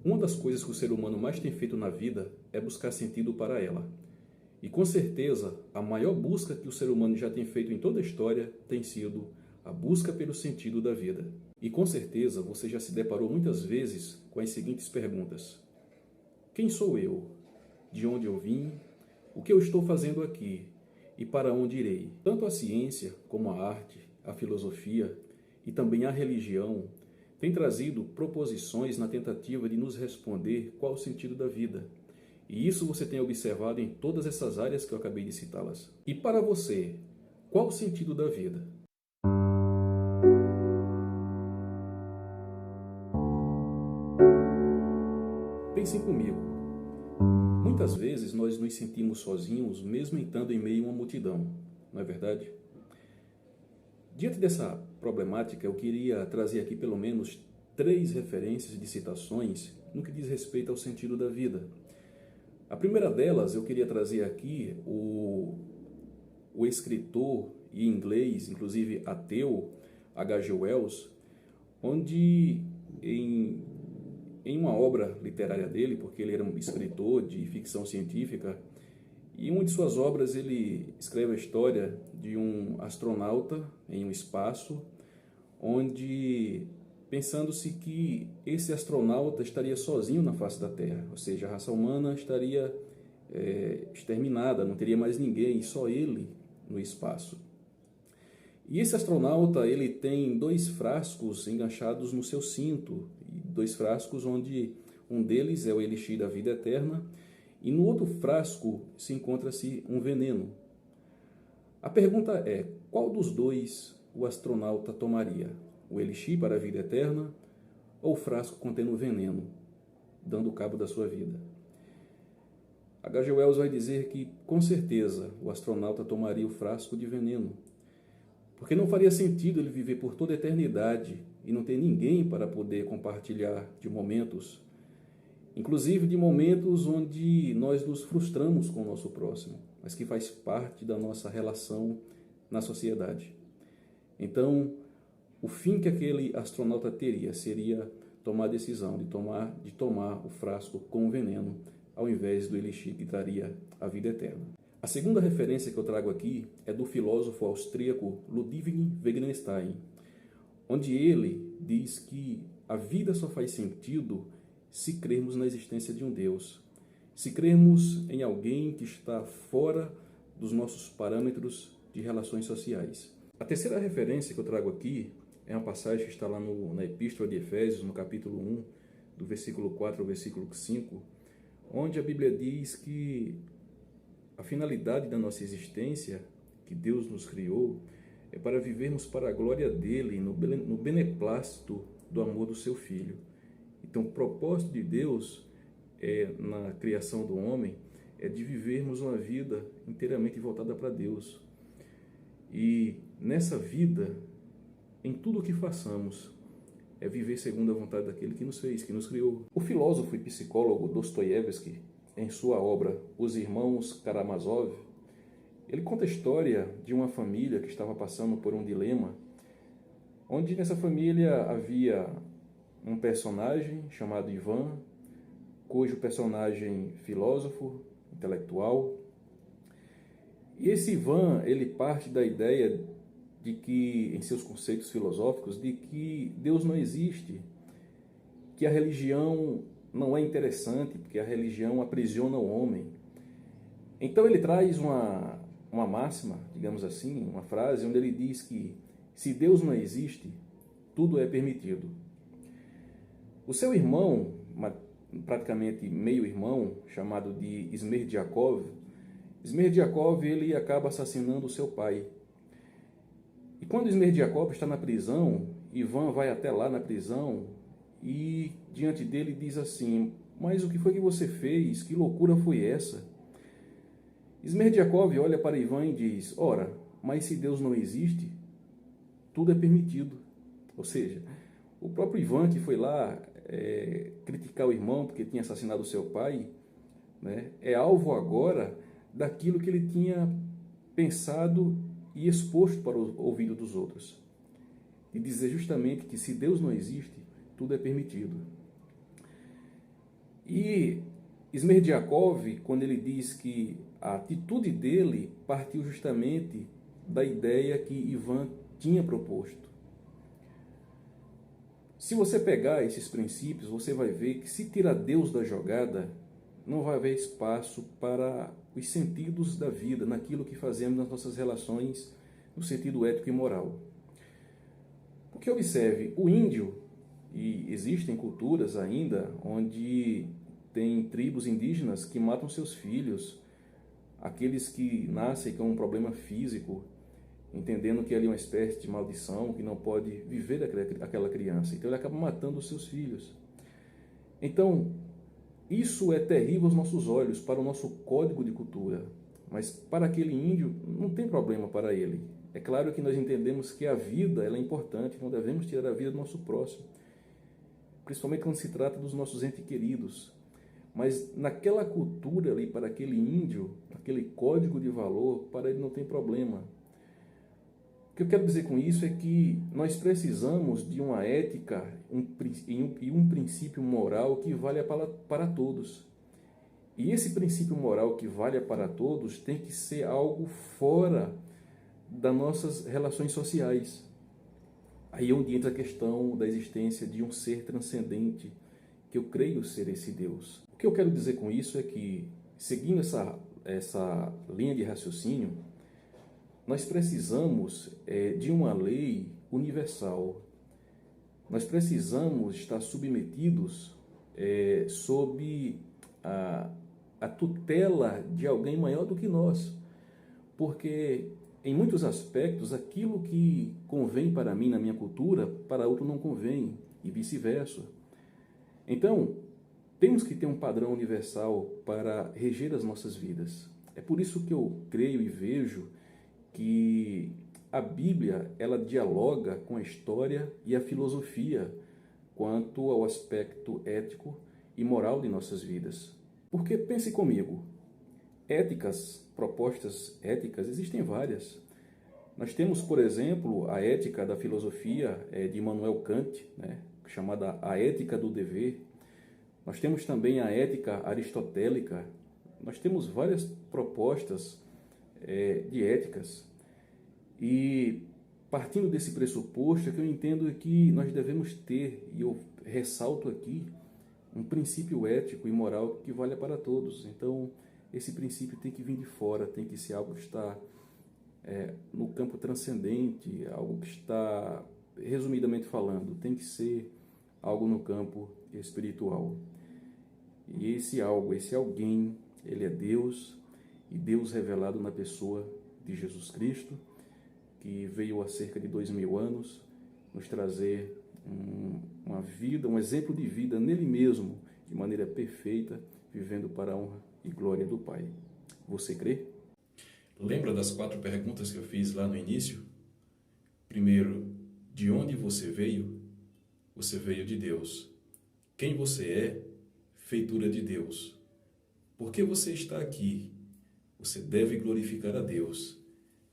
Uma das coisas que o ser humano mais tem feito na vida é buscar sentido para ela. E com certeza, a maior busca que o ser humano já tem feito em toda a história tem sido a busca pelo sentido da vida. E com certeza você já se deparou muitas vezes com as seguintes perguntas: quem sou eu? De onde eu vim? O que eu estou fazendo aqui? E para onde irei? Tanto a ciência como a arte, a filosofia e também a religião têm trazido proposições na tentativa de nos responder qual o sentido da vida. E isso você tem observado em todas essas áreas que eu acabei de citá-las. E para você, qual o sentido da vida? Pensem comigo. Muitas vezes nós nos sentimos sozinhos, mesmo estando em meio a uma multidão, não é verdade? Diante dessa problemática, eu queria trazer aqui pelo menos 3 referências de citações no que diz respeito ao sentido da vida. A primeira delas, eu queria trazer aqui o escritor e inglês, inclusive ateu, H.G. Wells, onde em uma obra literária dele, porque ele era um escritor de ficção científica, e em uma de suas obras ele escreve a história de um astronauta em um espaço, onde pensando-se que esse astronauta estaria sozinho na face da Terra, ou seja, a raça humana estaria exterminada, não teria mais ninguém, só ele no espaço. E esse astronauta, ele tem 2 frascos enganchados no seu cinto, 2 frascos onde um deles é o elixir da vida eterna, e no outro frasco se encontra-se um veneno. A pergunta é, qual dos 2 o astronauta tomaria? O elixir para a vida eterna ou o frasco contendo veneno, dando cabo da sua vida? H.G. Wells vai dizer que, com certeza, o astronauta tomaria o frasco de veneno, porque não faria sentido ele viver por toda a eternidade e não ter ninguém para poder compartilhar de momentos, inclusive de momentos onde nós nos frustramos com o nosso próximo, mas que faz parte da nossa relação na sociedade. Então, o fim que aquele astronauta teria seria tomar a decisão de tomar o frasco com veneno, ao invés do elixir que traria a vida eterna. A segunda referência que eu trago aqui é do filósofo austríaco Ludwig Wittgenstein, onde ele diz que a vida só faz sentido se crermos na existência de um Deus, se crermos em alguém que está fora dos nossos parâmetros de relações sociais. A terceira referência que eu trago aqui é uma passagem que está lá na Epístola de Efésios, no capítulo 1, do versículo 4 ao versículo 5, onde a Bíblia diz que a finalidade da nossa existência, que Deus nos criou, é para vivermos para a glória dele, no beneplácito do amor do seu Filho. Então, o propósito de Deus na criação do homem é de vivermos uma vida inteiramente voltada para Deus. E nessa vida, em tudo o que façamos, é viver segundo a vontade daquele que nos fez, que nos criou. O filósofo e psicólogo Dostoiévski, em sua obra Os Irmãos Karamazov, ele conta a história de uma família que estava passando por um dilema, onde nessa família havia um personagem chamado Ivan, cujo personagem filósofo, intelectual. E esse Ivan, ele parte da ideia de que, em seus conceitos filosóficos, de que Deus não existe, que a religião não é interessante, porque a religião aprisiona o homem. Então ele traz uma máxima, digamos assim, uma frase, onde ele diz que se Deus não existe, tudo é permitido. O seu irmão, praticamente meio-irmão, chamado de Smerdyakov, ele acaba assassinando o seu pai. E quando Smerdyakov está na prisão, Ivan vai até lá na prisão e diante dele diz assim: mas o que foi que você fez? Que loucura foi essa? Smerdyakov olha para Ivan e diz: ora, mas se Deus não existe, tudo é permitido. Ou seja, o próprio Ivan que foi lá criticar o irmão porque tinha assassinado o seu pai, né, é alvo agora daquilo que ele tinha pensado e exposto para o ouvido dos outros. E dizer justamente que se Deus não existe, tudo é permitido. E Smerdyakov, quando ele diz que a atitude dele partiu justamente da ideia que Ivan tinha proposto. Se você pegar esses princípios, você vai ver que se tirar Deus da jogada, não vai haver espaço para os sentidos da vida, naquilo que fazemos nas nossas relações, no sentido ético e moral. Porque observe, o índio, e existem culturas ainda onde tem tribos indígenas que matam seus filhos, aqueles que nascem com um problema físico, entendendo que ali é uma espécie de maldição, que não pode viver aquela criança. Então ele acaba matando os seus filhos. Então, isso é terrível aos nossos olhos, para o nosso código de cultura. Mas para aquele índio, não tem problema para ele. É claro que nós entendemos que a vida ela é importante, não devemos tirar a vida do nosso próximo. Principalmente quando se trata dos nossos entes queridos. Mas naquela cultura ali, para aquele índio, aquele código de valor, para ele não tem problema. O que eu quero dizer com isso é que nós precisamos de uma ética e um princípio moral que valha para todos. E esse princípio moral que valha para todos tem que ser algo fora das nossas relações sociais. Aí é onde entra a questão da existência de um ser transcendente, que eu creio ser esse Deus. O que eu quero dizer com isso é que, seguindo essa linha de raciocínio, nós precisamos de uma lei universal. Nós precisamos estar submetidos sob a tutela de alguém maior do que nós. Porque, em muitos aspectos, aquilo que convém para mim na minha cultura, para outro não convém, e vice-versa. Então, temos que ter um padrão universal para reger as nossas vidas. É por isso que eu creio e vejo que a Bíblia ela dialoga com a história e a filosofia quanto ao aspecto ético e moral de nossas vidas. Porque pense comigo, propostas éticas, existem várias. Nós temos, por exemplo, a ética da filosofia de Immanuel Kant, né, chamada a ética do dever. Nós temos também a ética aristotélica. Nós temos várias propostas de éticas. E partindo desse pressuposto, que eu entendo que nós devemos ter, e eu ressalto aqui, um princípio ético e moral que valha para todos. Então, esse princípio tem que vir de fora, tem que ser algo que está no campo transcendente, algo que está, resumidamente falando, tem que ser algo no campo espiritual. E esse algo, esse alguém, ele é Deus, e Deus revelado na pessoa de Jesus Cristo, que veio há cerca de 2000 anos nos trazer uma vida, um exemplo de vida nele mesmo, de maneira perfeita, vivendo para a honra e glória do Pai. Você crê? Lembra das 4 perguntas que eu fiz lá no início? Primeiro, de onde você veio? Você veio de Deus. Quem você é? Feitura de Deus. Por que você está aqui? Você deve glorificar a Deus.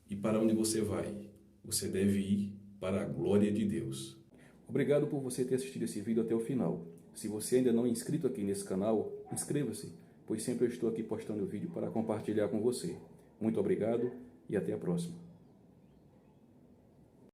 E para onde você vai? Você deve ir para a glória de Deus. Obrigado por você ter assistido esse vídeo até o final. Se você ainda não é inscrito aqui nesse canal, inscreva-se, pois sempre eu estou aqui postando vídeo para compartilhar com você. Muito obrigado e até a próxima.